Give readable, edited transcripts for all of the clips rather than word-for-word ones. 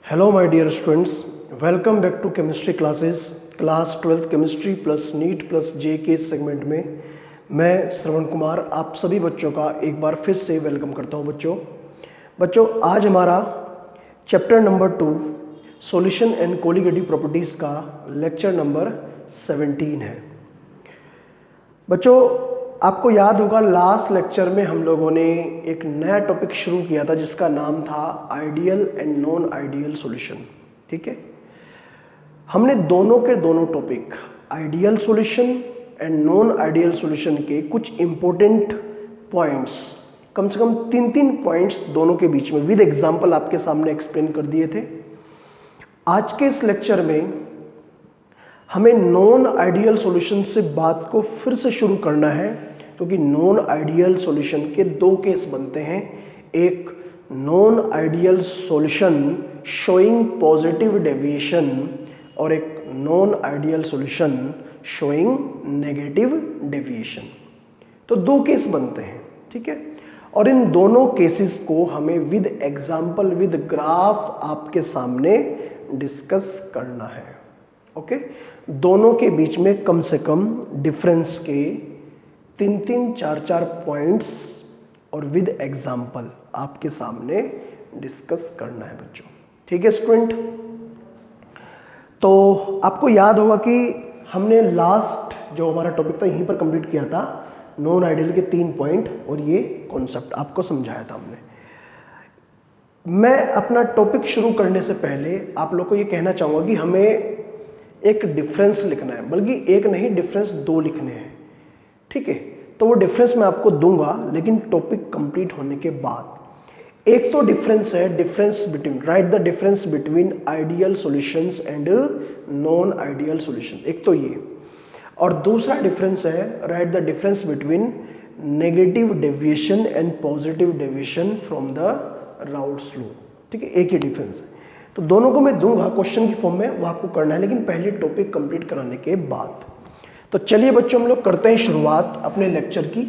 Hello my dear students, welcome back to chemistry classes. Class 12th chemistry plus NEET plus JEE के segment में मैं श्रवण कुमार आप सभी बच्चों का एक बार फिर से वेलकम करता हूं। बच्चों आज हमारा chapter number 2 solution and colligative properties का लेक्चर नंबर 17 है। बच्चों आपको याद होगा लास्ट लेक्चर में हम लोगों ने एक नया टॉपिक शुरू किया था जिसका नाम था ideal and non ideal solution. ठीक है, हमने दोनों के दोनों topic ideal solution and non ideal solution के कुछ इंपॉर्टेंट पॉइंट्स, कम से कम तीन पॉइंट्स दोनों के बीच में विद एग्जांपल आपके सामने एक्सप्लेन कर दिए थे। आज के इस लेक्चर में हमें नॉन आइडियल सॉल्यूशन से बात को फिर से शुरू करना है, क्योंकि नॉन आइडियल सॉल्यूशन के दो केस बनते हैं। एक non ideal solution showing positive deviation और एक non ideal solution showing negative deviation. तो दो केस बनते हैं, ठीक है, और इन दोनों केसेस को हमें विद एग्जांपल विद ग्राफ आपके सामने डिस्कस करना है। ओके, दोनों के बीच में कम से कम डिफरेंस के 3-4 पॉइंट्स और विद एग्जांपल आपके सामने डिस्कस करना है बच्चों। ठीक है स्टूडेंट, तो आपको याद होगा कि हमने लास्ट जो हमारा टॉपिक था यहीं पर कंप्लीट किया था, नॉन आइडियल के 3 पॉइंट और ये कॉन्सेप्ट आपको समझाया था हमने। मैं अपना टॉपिक शुरू करने से पहले आप लोग को ये कहना चाहूँगा कि हमें एक डिफरेंस लिखना है, बल्कि एक नहीं डिफरेंस 2 लिखने हैं। ठीक है, तो वो डिफरेंस मैं आपको दूंगा लेकिन टॉपिक कंप्लीट होने के बाद। एक तो डिफरेंस है difference between, right the difference between ideal solutions and non ideal solution, एक तो ये। और दूसरा डिफरेंस है right the difference between negative deviation and positive deviation from the Raoult's law. ठीक है, एक ही डिफरेंस है, तो दोनों को मैं दूंगा क्वेश्चन की फॉर्म में, वो आपको करना है लेकिन पहले टॉपिक कंप्लीट कराने के बाद। तो चलिए बच्चों हम लोग करते हैं शुरुआत अपने लेक्चर की।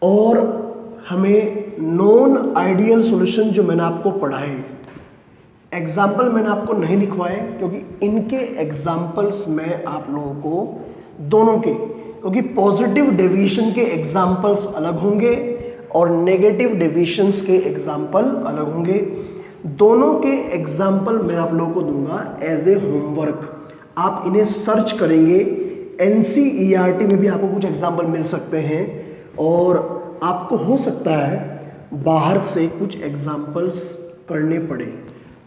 और हमें नॉन आइडियल सॉल्यूशन जो मैंने आपको पढ़ाए, एग्जाम्पल मैंने आपको नहीं लिखवाए क्योंकि इनके एग्जाम्पल्स मैं आप लोगों को दोनों के, क्योंकि पॉजिटिव डेविएशन के एग्जाम्पल्स अलग होंगे और नेगेटिव डेविएशंस के एग्जाम्पल अलग होंगे। दोनों के एग्जाम्पल मैं आप लोगों को दूंगा एज ए होमवर्क। आप इन्हें सर्च करेंगे, NCERT में भी आपको कुछ एग्जाम्पल मिल सकते हैं और आपको हो सकता है बाहर से कुछ एग्जाम्पल्स पढ़ने पड़े,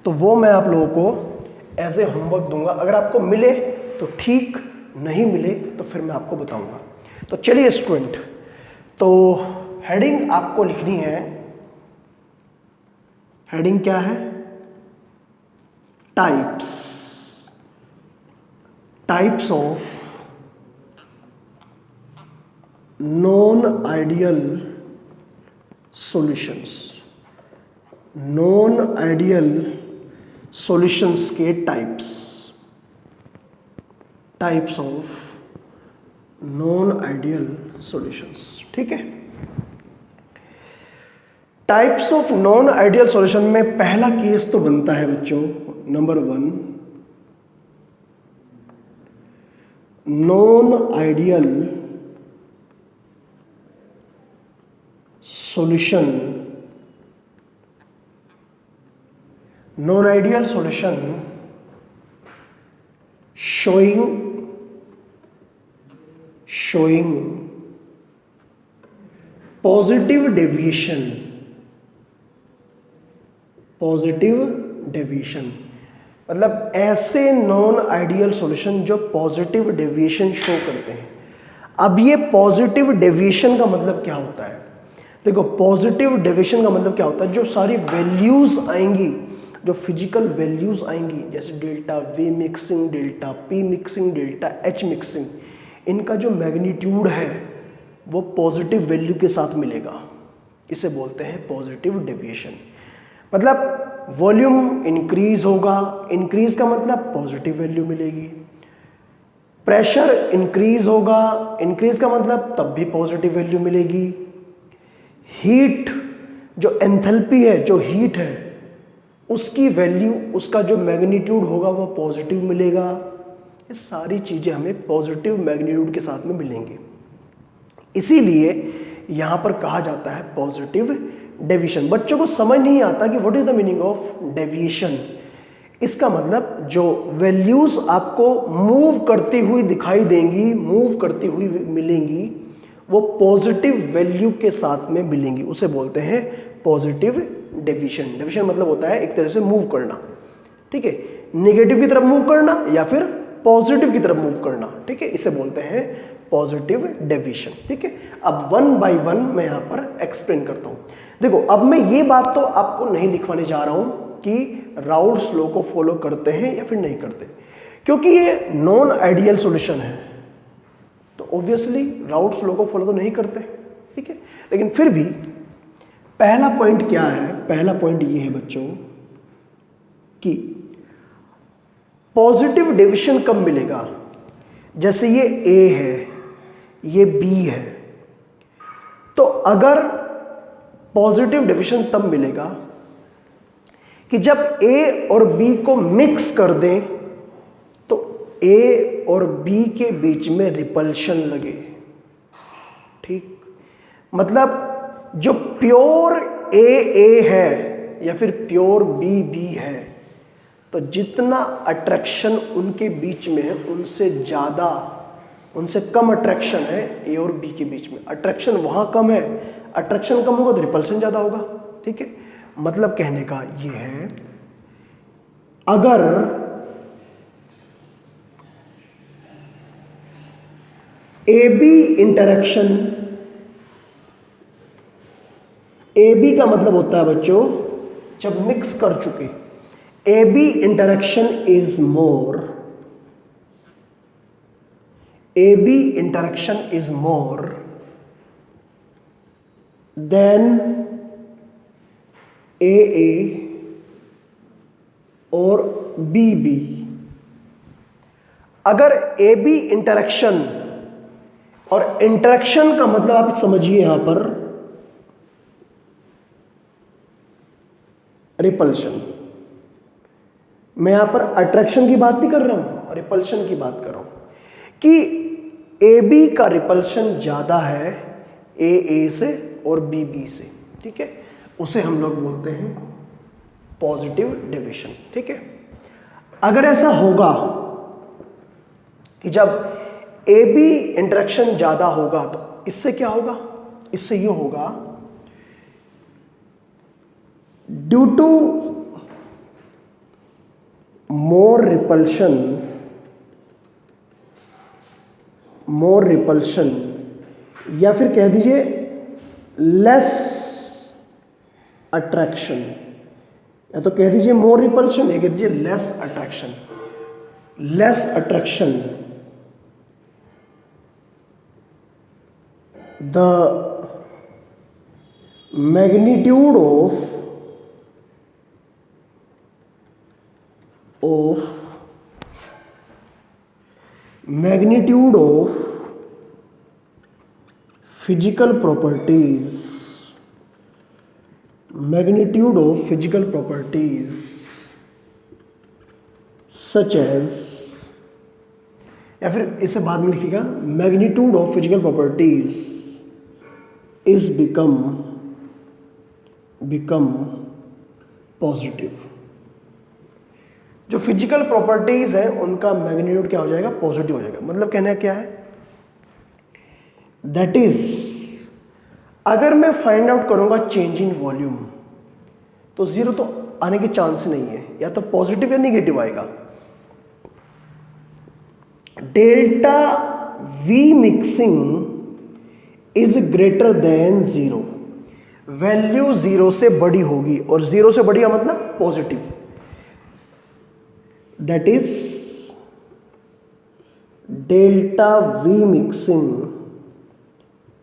तो वो मैं आप लोगों को एज ए होमवर्क दूंगा। अगर आपको मिले तो ठीक, नहीं मिले तो फिर मैं आपको बताऊंगा। तो चलिए स्टूडेंट, तो हेडिंग आपको लिखनी है। हेडिंग क्या है? Types of non ideal solutions. Non ideal solutions के types of non ideal solutions. ठीक है, types of non ideal solution में पहला केस तो बनता है बच्चों, number 1, non ideal solution. Non ideal solution showing positive deviation, मतलब ऐसे नॉन आइडियल सॉल्यूशन जो पॉजिटिव डेविएशन शो करते हैं। अब ये पॉजिटिव डेविएशन का मतलब क्या होता है? देखो, पॉजिटिव डेविएशन का मतलब क्या होता है, जो सारी वैल्यूज आएंगी, जो फिजिकल वैल्यूज आएंगी, जैसे delta V mixing, delta P mixing, delta H mixing, इनका जो मैग्नीट्यूड है वो पॉजिटिव वैल्यू के साथ मिलेगा। इसे बोलते हैं पॉजिटिव डेविएशन। मतलब वॉल्यूम इंक्रीज होगा, इंक्रीज का मतलब पॉजिटिव वैल्यू मिलेगी। प्रेशर इंक्रीज होगा, इंक्रीज का मतलब तब भी पॉजिटिव वैल्यू मिलेगी। हीट, जो एंथैल्पी है, जो हीट है, उसकी वैल्यू, उसका जो मैग्नीट्यूड होगा वो पॉजिटिव मिलेगा। ये सारी चीज़ें हमें पॉजिटिव मैग्नीट्यूड के साथ में मिलेंगी। इसीलिए यहाँ पर कहा जाता है पॉजिटिव डेविएशन। बच्चों को समझ नहीं आता कि what is the meaning of deviation. इसका मतलब जो वैल्यूज आपको मूव करती हुई दिखाई देंगी, मूव करती हुई मिलेंगी, वो पॉजिटिव वैल्यू के साथ में मिलेंगी, उसे बोलते हैं पॉजिटिव डेविएशन। डेविएशन मतलब होता है एक तरह से मूव करना, ठीक है, नेगेटिव की तरफ मूव करना या फिर पॉजिटिव की तरफ मूव करना, ठीक है, इसे बोलते हैं पॉजिटिव डेविएशन। ठीक है, अब वन बाय वन मैं यहां पर एक्सप्लेन करता हूं। देखो, अब मैं ये बात तो आपको नहीं लिखवाने जा रहा हूं कि राउल्ट्स लॉ को फॉलो करते हैं या फिर नहीं करते, क्योंकि ये नॉन आइडियल सॉल्यूशन है, तो ऑब्वियसली राउल्ट्स लॉ को फॉलो तो नहीं करते, ठीक है। लेकिन फिर भी पहला पॉइंट क्या है? पहला पॉइंट ये है बच्चों कि पॉजिटिव डेविएशन कब मिलेगा? जैसे ये A है, ये B है, तो अगर पॉजिटिव डेविएशन तब मिलेगा कि जब A और B को मिक्स कर दें तो A और B के बीच में रिपल्शन लगे। ठीक, मतलब जो प्योर A है या फिर प्योर B है, तो जितना अट्रैक्शन उनके बीच में है उनसे ज़्यादा, उनसे कम अट्रैक्शन है A और B के बीच में। अट्रैक्शन वहाँ कम है, अट्रैक्शन कम होगा तो रिपल्शन ज़्यादा होगा। ठीक है, मतलब कहने का ये है, अगर AB इंटरेक्शन, AB का मतलब होता है बच्चों जब मिक्स कर चुके, AB interaction is more, AB interaction is more than AA और BB। अगर AB इंटरेक्शन, और इंटरेक्शन का मतलब आप समझिए यहां पर रिपल्शन, मैं यहां पर अट्रैक्शन की बात नहीं कर रहा हूं, रिपल्शन की बात कर रहा हूं कि AB का रिपल्शन ज्यादा है AA से और BB से। ठीक है, उसे हम लोग बोलते हैं पॉजिटिव डेविएशन। ठीक है, अगर ऐसा होगा कि जब AB इंटरेक्शन ज्यादा होगा तो इससे क्या होगा? इससे ये होगा, ड्यू टू more repulsion या फिर कह दीजिए less attraction, या तो कह दीजिए more repulsion या कह दीजिए less attraction, the magnitude of physical properties, such as, या फिर इसे बाद में लिखिएगा, magnitude of physical properties is become positive. जो फिजिकल प्रॉपर्टीज है उनका मैग्नीट्यूड क्या हो जाएगा? पॉजिटिव हो जाएगा। मतलब कहना क्या है? दैट इज, अगर मैं फाइंड आउट करूंगा चेंज इन वॉल्यूम तो जीरो तो आने के चांस नहीं है, या तो पॉजिटिव या नेगेटिव आएगा। Delta V mixing is greater than zero, value zero से बड़ी होगी, और जीरो से बड़ी का मतलब positive. That is delta V mixing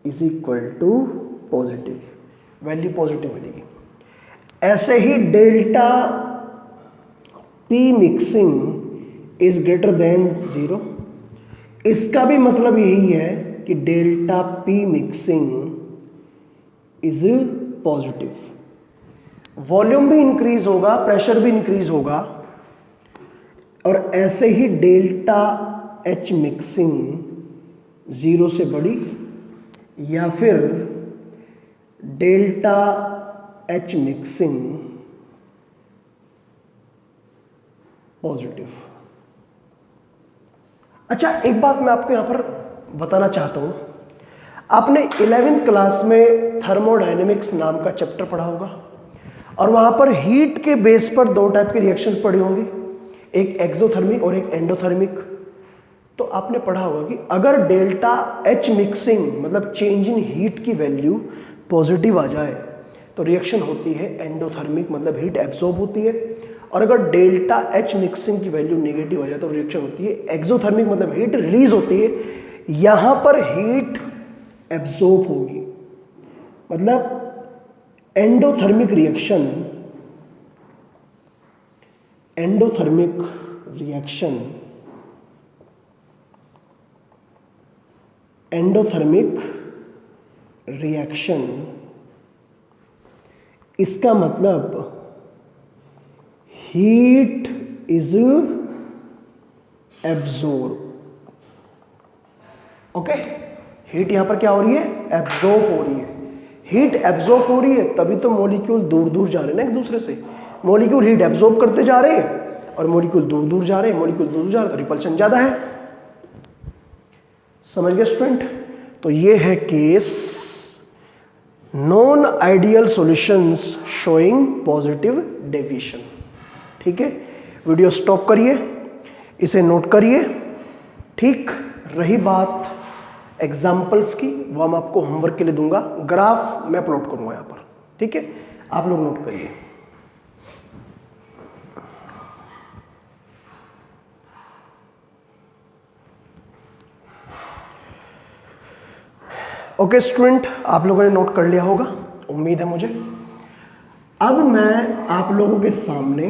is equal to positive, value positive मिलेगी। ऐसे ही delta P mixing is greater than zero, इसका भी मतलब यही है कि delta P mixing is positive. Volume भी इंक्रीज होगा, प्रेशर भी इंक्रीज होगा, और ऐसे ही डेल्टा एच मिक्सिंग 0 से बड़ी या फिर डेल्टा एच मिक्सिंग पॉजिटिव। अच्छा, एक बात मैं आपको यहां पर बताना चाहता हूं, आपने 11वीं क्लास में थर्मोडायनेमिक्स नाम का चैप्टर पढ़ा होगा और वहां पर हीट के बेस पर दो टाइप के रिएक्शंस पढ़ी होंगी, एक एक्सोथर्मिक और एक एंडोथर्मिक। तो आपने पढ़ा होगा कि अगर डेल्टा एच मिक्सिंग मतलब चेंज इन हीट की वैल्यू पॉजिटिव आ जाए तो रिएक्शन होती है एंडोथर्मिक, मतलब हीट एब्जॉर्ब होती है, और अगर डेल्टा एच मिक्सिंग की वैल्यू नेगेटिव आ जाए तो रिएक्शन होती है एक्सोथर्मिक, मतलब हीट रिलीज होती है। यहां पर हीट एब्जॉर्ब होगी, मतलब एंडोथर्मिक रिएक्शन इसका मतलब heat is absorb. Okay, heat यहां पर क्या हो रही है? एब्जॉर्ब हो रही है। हीट एब्जॉर्ब हो रही है तभी तो मॉलिक्यूल दूर दूर जा रहे हैं ना एक दूसरे से। मॉलिक्यूल हीट एब्जॉर्ब करते जा रहे हैं और मॉलिक्यूल दूर दूर जा रहे हैं, मॉलिक्यूल दूर जा रहे हैं तो रिपल्शन ज्यादा है। समझ गए स्टूडेंट? तो ये है case non ideal solutions showing positive deviation. ठीक है, वीडियो स्टॉप करिए, इसे नोट करिए। ठीक, रही बात एग्जाम्पल्स की, वो हम आपको होमवर्क के लिए दूंगा, ग्राफ मैं प्लॉट करूंगा यहां पर। ठीक है, आप लोग नोट करिए। ओके स्टूडेंट, आप लोगों ने नोट कर लिया होगा, उम्मीद है मुझे। अब मैं आप लोगों के सामने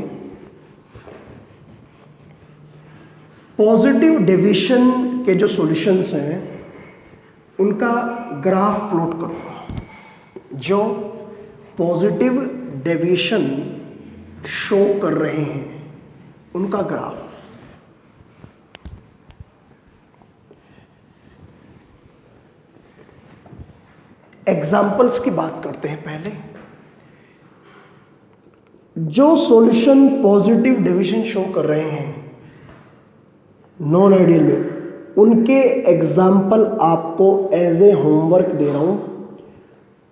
पॉजिटिव डेविएशन के जो सॉल्यूशंस हैं उनका ग्राफ प्लॉट करूंगा, जो पॉजिटिव डेविएशन शो कर रहे हैं उनका ग्राफ। एग्जाम्पल्स की बात करते हैं पहले। जो सॉल्यूशन पॉजिटिव डेविएशन शो कर रहे हैं नॉन आइडियल में, उनके एग्जाम्पल आपको एज ए होमवर्क दे रहा हूं।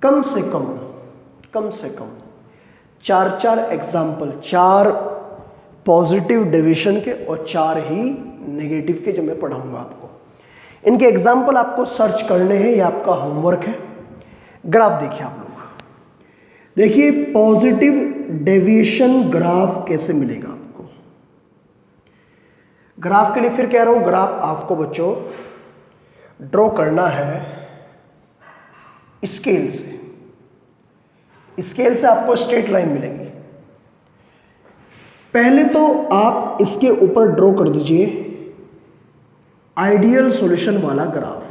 कम से कम 4 एग्जाम्पल, 4 पॉजिटिव डेविएशन के और 4 ही नेगेटिव के जो मैं पढ़ाऊंगा आपको। इनके एग्जाम्पल आपको सर्च करने हैं, ये आपका होमवर्क है। ग्राफ देखिए आप लोग, देखिए पॉजिटिव डेविएशन ग्राफ कैसे मिलेगा आपको। ग्राफ के लिए फिर कह रहा हूं, ग्राफ आपको बच्चों ड्रॉ करना है स्केल से। स्केल से आपको स्ट्रेट लाइन मिलेगी। पहले तो आप इसके ऊपर ड्रॉ कर दीजिए आइडियल सॉल्यूशन वाला ग्राफ।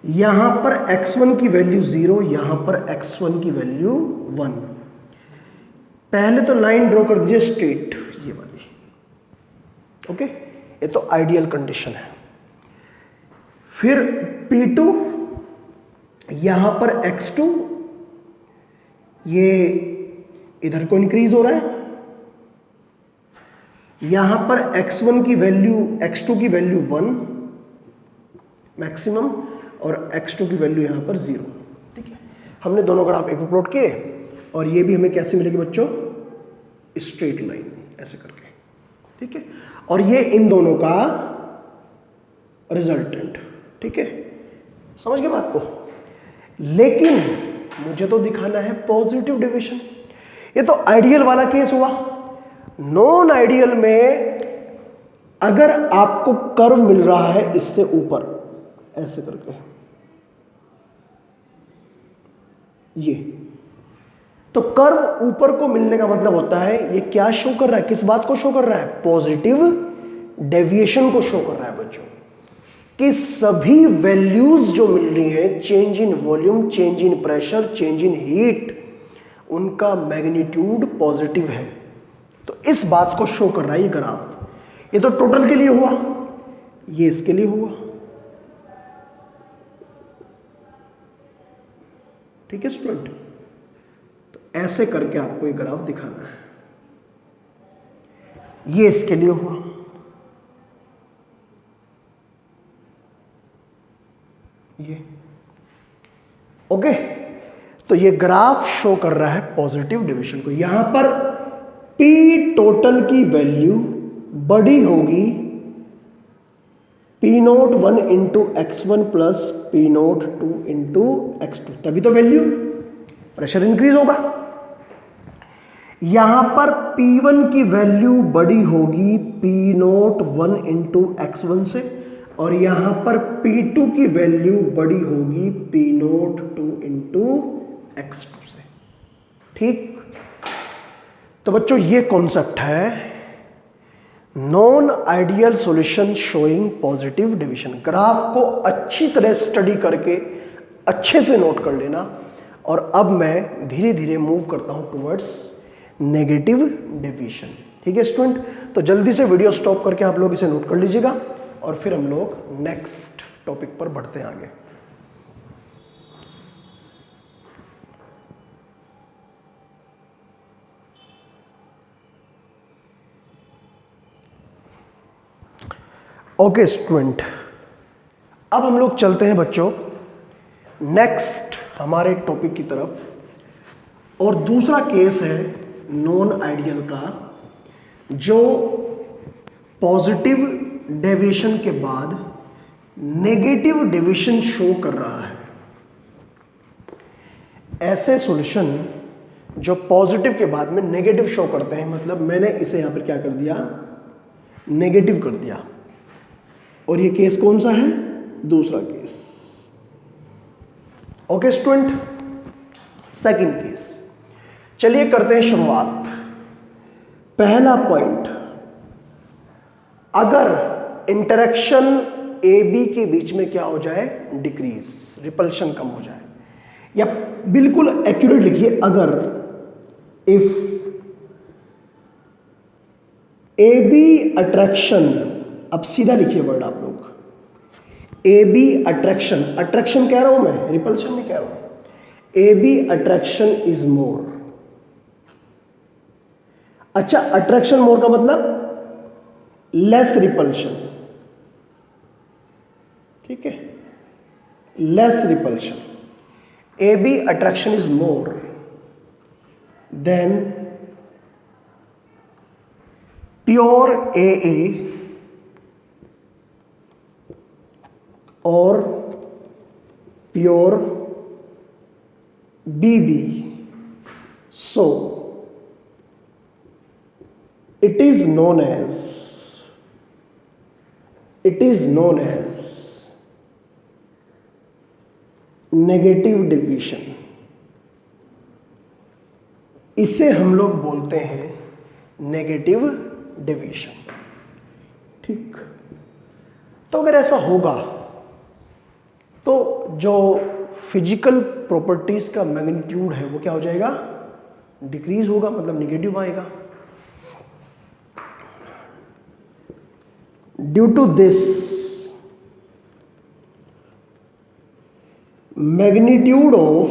यहां पर x1 की वैल्यू 0, यहां पर x1 की वैल्यू 1। पहले तो लाइन ड्रॉ कर दीजिए स्ट्रेट, ये वाली। ओके, ये तो आइडियल कंडीशन है। फिर P2, यहां पर x2, ये इधर को इंक्रीज हो रहा है। यहां पर x1 की वैल्यू, x2 की वैल्यू 1 मैक्सिमम, और x2 की वैल्यू यहां पर 0। ठीक है, हमने दोनों ग्राफ एक प्लॉट किए और ये भी हमें कैसे मिलेगी बच्चों? स्ट्रेट लाइन ऐसे करके। ठीक है, और ये इन दोनों का रिजल्टेंट। ठीक है, समझ गए बात को? लेकिन मुझे तो दिखाना है पॉजिटिव डेविएशन। ये तो आइडियल वाला केस हुआ। नॉन आइडियल में अगर आपको कर्व मिल रहा है इससे ऊपर ऐसे करके, ये तो कर्व ऊपर को मिलने का मतलब होता है ये क्या शो कर रहा है? किस बात को शो कर रहा है? पॉजिटिव डेविएशन को शो कर रहा है बच्चों, कि सभी वैल्यूज जो मिल रही है, change in volume, change in pressure, change in heat, उनका मैग्नीट्यूड पॉजिटिव है। तो इस बात को शो कर रहा है ये ग्राफ। ये तो टोटल के लिए हुआ, ये इसके लिए हुआ। ठीक है स्टूडेंट, तो ऐसे करके आपको ये ग्राफ दिखाना है। ये इसके लिए हुआ, ये ओके। तो ये ग्राफ शो कर रहा है पॉजिटिव डिवीजन को। यहां पर P टोटल की वैल्यू बड़ी होगी P01 into x1 plus P02 into x2, तभी तो वैल्यू प्रेशर इंक्रीज होगा। यहां पर P1 की वैल्यू बड़ी होगी P01 इंटू x1 से, और यहां पर P2 की वैल्यू बड़ी होगी P02 इंटू x2 से। ठीक, तो बच्चों ये कॉन्सेप्ट है non ideal solution showing positive division. Graph को अच्छी तरह स्टडी करके अच्छे से नोट कर लेना। और अब मैं धीरे धीरे मूव करता हूं टुवर्ड्स नेगेटिव डिवीजन। ठीक है स्टूडेंट, तो जल्दी से वीडियो स्टॉप करके आप लोग इसे नोट कर लीजिएगा और फिर हम लोग नेक्स्ट टॉपिक पर बढ़ते हैं आगे। ओके स्टूडेंट, अब हम लोग चलते हैं बच्चों नेक्स्ट हमारे टॉपिक की तरफ। और दूसरा केस है नॉन आइडियल का, जो पॉजिटिव डेविएशन के बाद नेगेटिव डेविएशन शो कर रहा है। ऐसे सॉल्यूशन जो पॉजिटिव के बाद में नेगेटिव शो करते हैं, मतलब मैंने इसे यहां पर क्या कर दिया, नेगेटिव कर दिया। और ये केस कौन सा है, दूसरा case. Okay student, second case. चलिए करते हैं शुरुआत। पहला पॉइंट, अगर इंटरेक्शन ए बी के बीच में क्या हो जाए, डिक्रीज, रिपल्शन कम हो जाए, या बिल्कुल एक्यूरेट लिखिए, अगर इफ ए बी अट्रैक्शन, अब सीधा लिखिए वर्ड आप लोग, ए बी अट्रैक्शन, अट्रैक्शन कह रहा हूं मैं, रिपल्शन नहीं कह रहा हूं, A B attraction is more. अच्छा, अट्रैक्शन मोर का मतलब लेस रिपल्शन, ठीक है, less repulsion. A B attraction is more than pure A A और pure B B. So it is known as negative division. इसे हम लोग बोलते हैं नेगेटिव डिवीजन। ठीक, तो अगर ऐसा होगा तो जो फिजिकल प्रॉपर्टीज का मैग्नीट्यूड है वो क्या हो जाएगा, डिक्रीज होगा, मतलब नेगेटिव आएगा। Due to this magnitude of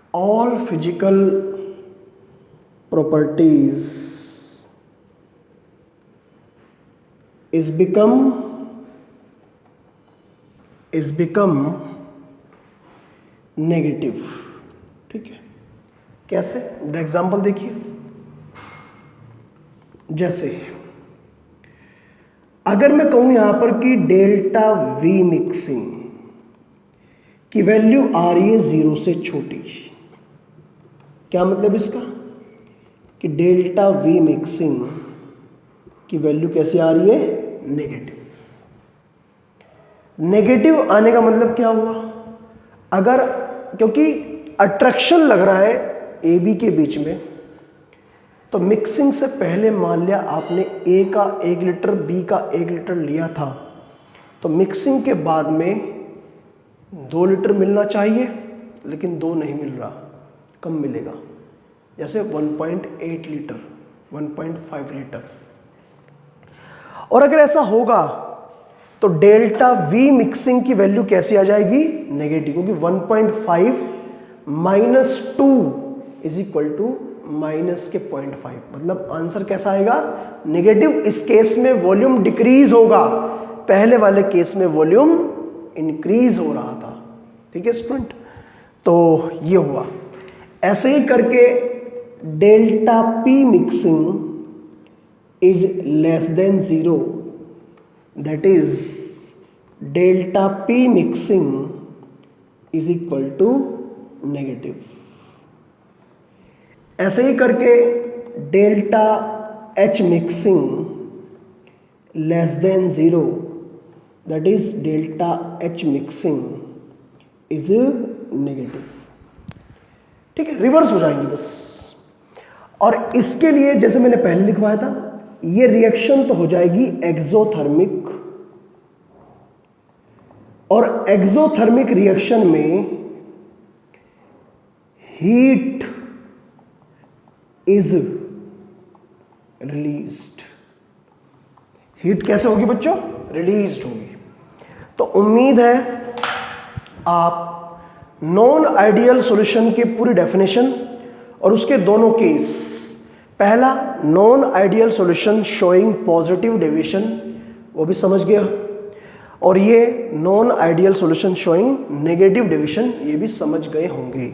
all physical properties is become negative. ठीक है, कैसे, एग्जाम्पल देखिए। जैसे अगर मैं कहूं यहां पर कि डेल्टा वी मिक्सिंग की वैल्यू आ रही है 0 से छोटी, क्या मतलब इसका कि डेल्टा वी मिक्सिंग की वैल्यू कैसी आ रही है, नेगेटिव। नेगेटिव आने का मतलब क्या हुआ, अगर क्योंकि अट्रैक्शन लग रहा है ए बी के बीच में, तो मिक्सिंग से पहले मान लिया आपने ए का 1 लीटर बी का 1 लीटर लिया था, तो मिक्सिंग के बाद में 2 लीटर मिलना चाहिए, लेकिन 2 नहीं मिल रहा, कम मिलेगा, जैसे 1.8 लीटर, 1.5 लीटर। और अगर ऐसा होगा तो डेल्टा वी मिक्सिंग की वैल्यू कैसी आ जाएगी? नेगेटिव, क्योंकि 1.5 minus 2 is equal to minus के 0.5, मतलब आंसर कैसा आएगा? नेगेटिव। इस केस में वॉल्यूम डिक्रीज होगा, पहले वाले केस में वॉल्यूम इंक्रीज हो रहा था। ठीक है स्टूडेंट, तो ये हुआ। ऐसे ही करके delta P mixing is less than 0, that is delta P mixing is equal to negative। ऐसे ही करके delta H mixing less than 0, that is delta H mixing is negative। ठीक है, रिवर्स हो जाएंगी बस। और इसके लिए जैसे मैंने पहले लिखवाया था, ये रिएक्शन तो हो जाएगी एक्सोथर्मिक, और एक्सोथर्मिक रिएक्शन में हीट इज रिलीज्ड। हीट कैसे होगी बच्चों? रिलीज्ड होगी। तो उम्मीद है आप नॉन आइडियल सॉल्यूशन की पूरी डेफिनेशन और उसके दोनों केस, पहला non ideal solution showing positive deviation, वो भी समझ गए, और ये non ideal solution showing negative deviation, ये भी समझ गए होंगे।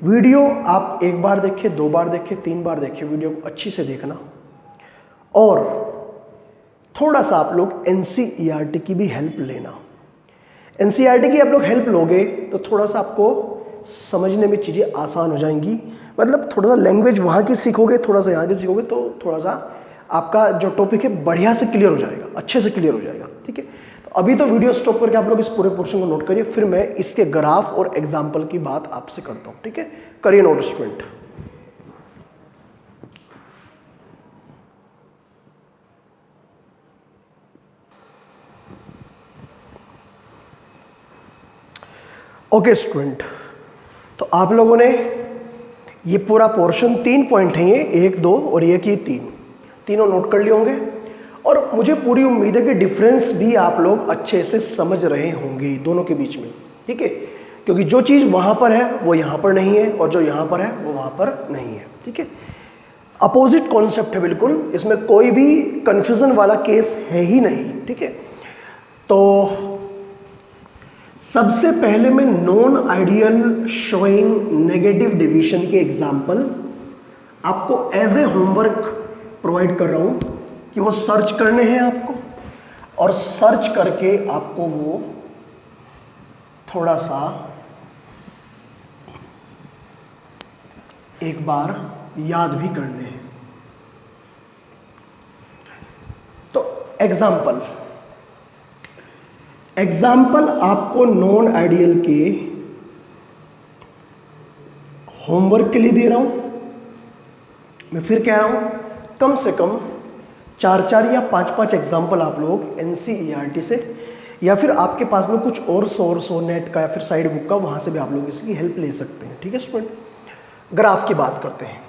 वीडियो आप एक बार देखें, 2 बार देखें, 3 बार देखें, वीडियो को अच्छी से देखना, और थोड़ा सा आप लोग एनसीईआरटी की भी हेल्प लेना। एनसीईआरटी की आप लोग हेल्प लोगे तो थोड़ा सा आपको समझने में चीज़ें आसान हो जाएंगी, मतलब थोड़ा सा लैंग्वेज वहाँ की सीखोगे, थोड़ा सा यहाँ की सीखोगे, तो थोड़ा सा आपका जो टॉपिक है बढ़िया से क्लियर हो जाएगा, अच्छे से क्लियर हो जाएगा। ठीक है, तो अभी तो वीडियो स्टॉप करके आप लोग इस पूरे पोर्शन को नोट करिए, फिर मैं इसके ग्राफ और एग्जाम्पल की बात आपसे करता हूँ। ठीक है, करिए नोट स्टूडेंट। ओके स्टूडेंट, तो आप लोगों ने ये पूरा पोर्शन 3 पॉइंट हैं, ये 1, 2 और ये की 3, तीनों नोट कर लिए होंगे, और मुझे पूरी उम्मीद है कि डिफरेंस भी आप लोग अच्छे से समझ रहे होंगे दोनों के बीच में। ठीक है, क्योंकि जो चीज़ वहाँ पर है वो यहाँ पर नहीं है, और जो यहाँ पर है वो वहाँ पर नहीं है। ठीक है, अपोजिट कॉन्सेप्ट है बिल्कुल, इसमें कोई भी कन्फ्यूज़न वाला केस है ही नहीं। ठीक है, तो सबसे पहले मैं non ideal showing negative division के एग्जाम्पल आपको एज ए होमवर्क प्रोवाइड कर रहा हूं कि वो सर्च करने हैं आपको, और सर्च करके आपको वो थोड़ा सा एक बार याद भी करने हैं। तो एग्जाम्पल आपको नॉन आइडियल के होमवर्क के लिए दे रहा हूं। मैं फिर कह रहा हूं, कम से कम 4 या 5 एग्जाम्पल आप लोग एनसीईआरटी से, या फिर आपके पास में कुछ और सोर्स हो नेट का या फिर साइड बुक का, वहां से भी आप लोग इसकी हेल्प ले सकते हैं। ठीक है स्टूडेंट, ग्राफ की बात करते हैं।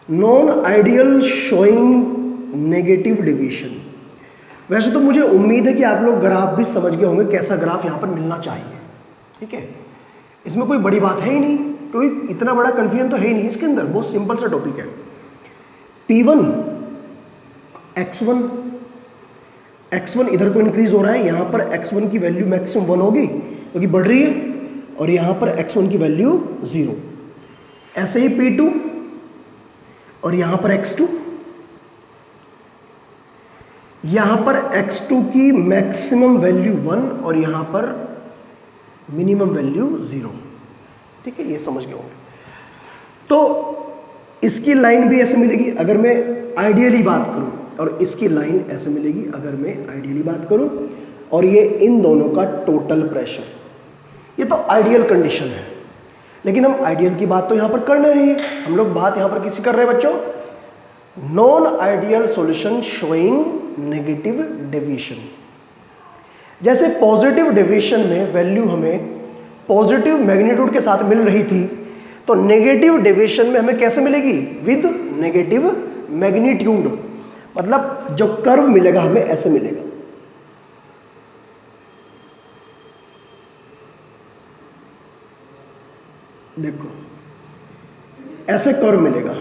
Non ideal showing negative division. वैसे तो मुझे उम्मीद है कि आप लोग ग्राफ भी समझ गए होंगे, कैसा ग्राफ यहाँ पर मिलना चाहिए। ठीक है, इसमें कोई बड़ी बात है ही नहीं, क्योंकि इतना बड़ा कन्फ्यूजन तो है ही नहीं इसके अंदर, बहुत सिंपल सा टॉपिक है। P1 x1 इधर को इंक्रीज हो रहा है, यहाँ पर x1 की वैल्यू मैक्सिमम 1 होगी क्योंकि बढ़ रही है, और यहाँ पर x1 की वैल्यू 0। ऐसे ही P2 और यहाँ पर x2, यहाँ पर x2 की मैक्सिमम वैल्यू 1 और यहाँ पर मिनिमम वैल्यू 0। ठीक है, ये समझ गए होंगे। तो इसकी लाइन भी ऐसे मिलेगी अगर मैं आइडियली बात करूं, और इसकी लाइन ऐसे मिलेगी अगर मैं आइडियली बात करूं, और ये इन दोनों का टोटल प्रेशर। ये तो आइडियल कंडीशन है, लेकिन हम आइडियल की बात तो यहां पर कर नहीं है, हम लोग बात यहां पर किसी कर रहे हैं बच्चों, non ideal solution showing negative deviation. जैसे पॉजिटिव डेविएशन में वैल्यू हमें पॉजिटिव मैग्नीट्यूड के साथ मिल रही थी, तो नेगेटिव डेविएशन में हमें कैसे मिलेगी? With negative magnitude. मतलब जो कर्व मिलेगा हमें ऐसे मिलेगा। देखो ऐसे कर्व मिलेगा।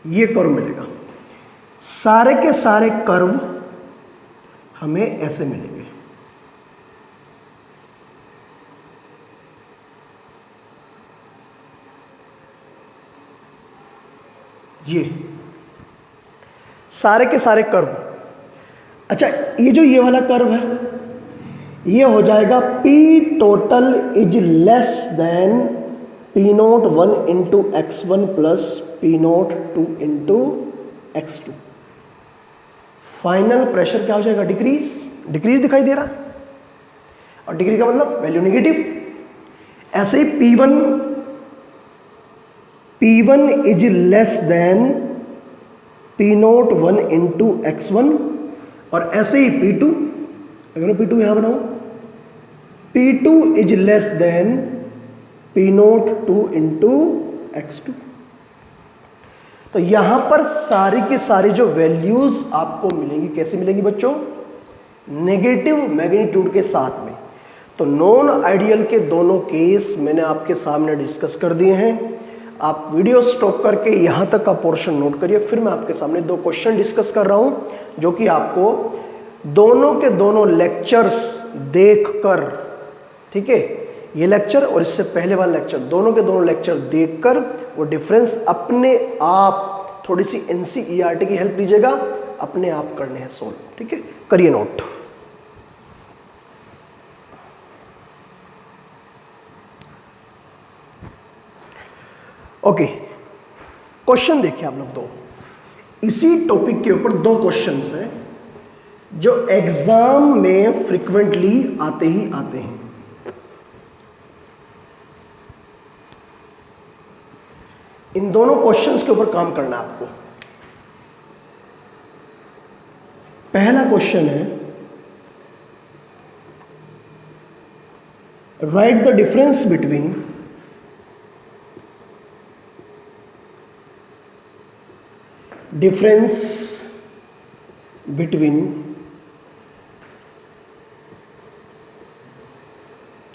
ये कर्व मिलेगा। सारे के सारे कर्व हमें ऐसे मिलेंगे। ये सारे के सारे कर्व। अच्छा, ये जो ये वाला कर्व है, ये हो जाएगा P total is less than P01 into x1 plus P02 into x2। Final pressure क्या हो जाएगा? डिक्रीज। डिक्रीज दिखाई दे रहा है, और डिक्रीज का मतलब वैल्यू नेगेटिव। ऐसे ही P1 is less than P01 into x1, और ऐसे ही P2, अगर P2 यहां बनाऊं, P2 is less than P02 into x2। तो यहां पर सारी की सारी जो वैल्यूज आपको मिलेंगी कैसे मिलेंगी बच्चों? नेगेटिव मैग्नीट्यूड के साथ में। तो नॉन आइडियल के दोनों केस मैंने आपके सामने डिस्कस कर दिए हैं। आप वीडियो स्टॉप करके यहां तक का पोर्शन नोट करिए, फिर मैं आपके सामने दो क्वेश्चन डिस्कस कर रहा हूं जो कि आपको दोनों के दोनों लेक्चर्स देखकर, ठीक है, ये लेक्चर और इससे पहले वाला लेक्चर, दोनों के दोनों लेक्चर देखकर वो डिफरेंस अपने आप, थोड़ी सी एनसीईआरटी की हेल्प लीजिएगा, अपने आप करने हैं सोल्व। ठीक है, करिए नोट। ओके, क्वेश्चन देखिए आप लोग दो, इसी टॉपिक के ऊपर दो क्वेश्चंस हैं जो एग्जाम में फ्रीक्वेंटली आते ही आते हैं। इन दोनों क्वेश्चंस के ऊपर काम करना है आपको। पहला क्वेश्चन है, right the difference between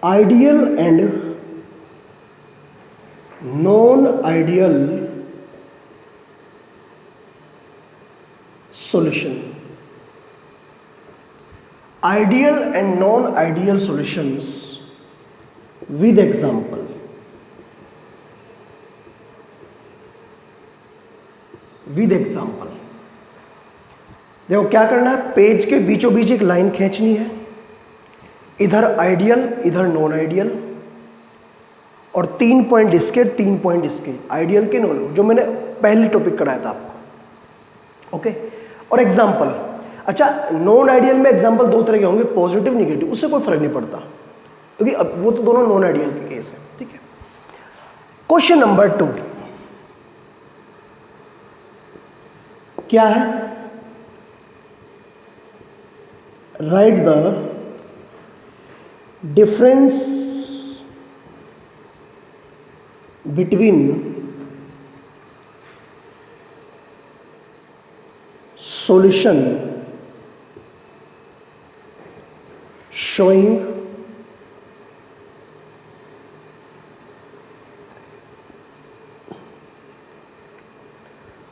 ideal and non ideal solution. Ideal and non ideal solutions with example. With example देखो क्या करना है, पेज के बीचों बीच एक लाइन खींचनी है, इधर आइडियल इधर नॉन आइडियल, और 3 पॉइंट इसके 3 पॉइंट इसके, आइडियल के नॉन, जो मैंने पहले टॉपिक कराया था आपको। ओके, और एग्जांपल। अच्छा, नॉन आइडियल में एग्जांपल दो तरह के होंगे, पॉजिटिव निगेटिव, उससे कोई फर्क नहीं पड़ता क्योंकि अब वो तो दोनों नॉन आइडियल के केस है। ठीक है, क्वेश्चन नंबर 2 क्या है? Right the difference between solution showing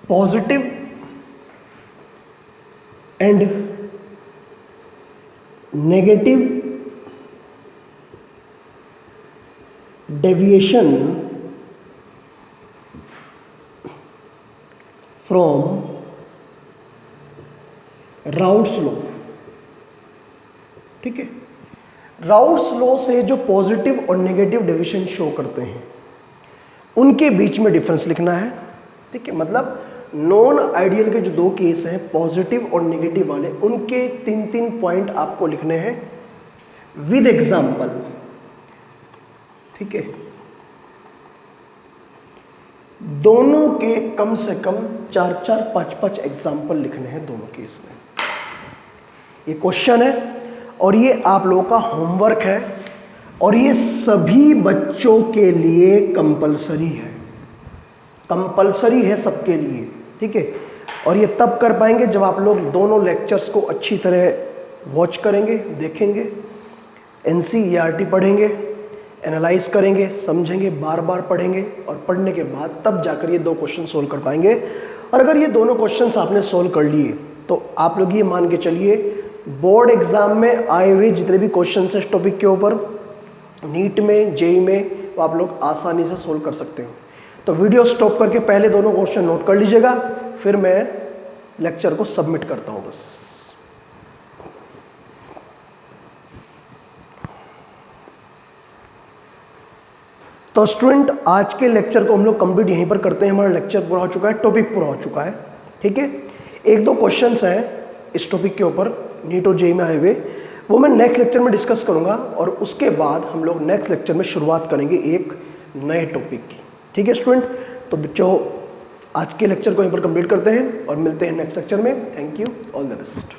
positive and negative deviation from routes law. ठीक है, राउट्स लॉ से जो पॉजिटिव और नेगेटिव डेविएशन शो करते हैं उनके बीच में डिफरेंस लिखना है। ठीक है, मतलब नॉन आइडियल के जो दो केस हैं पॉजिटिव और नेगेटिव वाले, उनके 3-3 पॉइंट आपको लिखने हैं विद एग्जांपल। ठीक है, दोनों के कम से कम 4-4, 5-5 एग्जाम्पल लिखने हैं दोनों के इसमें। ये क्वेश्चन है और ये आप लोगों का होमवर्क है और ये सभी बच्चों के लिए कंपलसरी है, कंपलसरी है सबके लिए, ठीक है। और ये तब कर पाएंगे जब आप लोग दोनों लेक्चर्स को अच्छी तरह वॉच करेंगे, देखेंगे, NCERT पढ़ेंगे, एनालाइज करेंगे, समझेंगे, बार बार पढ़ेंगे और पढ़ने के बाद तब जाकर ये 2 क्वेश्चन सोल्व कर पाएंगे। और अगर ये दोनों क्वेश्चंस आपने सोल्व कर लिए तो आप लोग ये मान के चलिए बोर्ड एग्जाम में आए हुए जितने भी क्वेश्चंस हैं इस टॉपिक के ऊपर, नीट में, जेई में, वो आप लोग आसानी से सोल्व कर सकते हो। तो वीडियो स्टॉप करके पहले दोनों क्वेश्चन नोट कर लीजिएगा, फिर मैं लेक्चर को सबमिट करता हूं बस। तो स्टूडेंट आज के लेक्चर को हम लोग कंप्लीट यहीं पर करते हैं। हमारा लेक्चर पूरा हो चुका है, टॉपिक पूरा हो चुका है, ठीक है। 1-2 क्वेश्चंस हैं इस टॉपिक के ऊपर नीट और जेई में आए हुए, वो मैं नेक्स्ट लेक्चर में डिस्कस करूंगा और उसके बाद हम लोग नेक्स्ट लेक्चर में शुरुआत करेंगे एक नए टॉपिक की, ठीक है स्टूडेंट। तो बच्चों आज के लेक्चर को यहीं पर कंप्लीट करते हैं और मिलते हैं नेक्स्ट लेक्चर में। Thank you, all the best.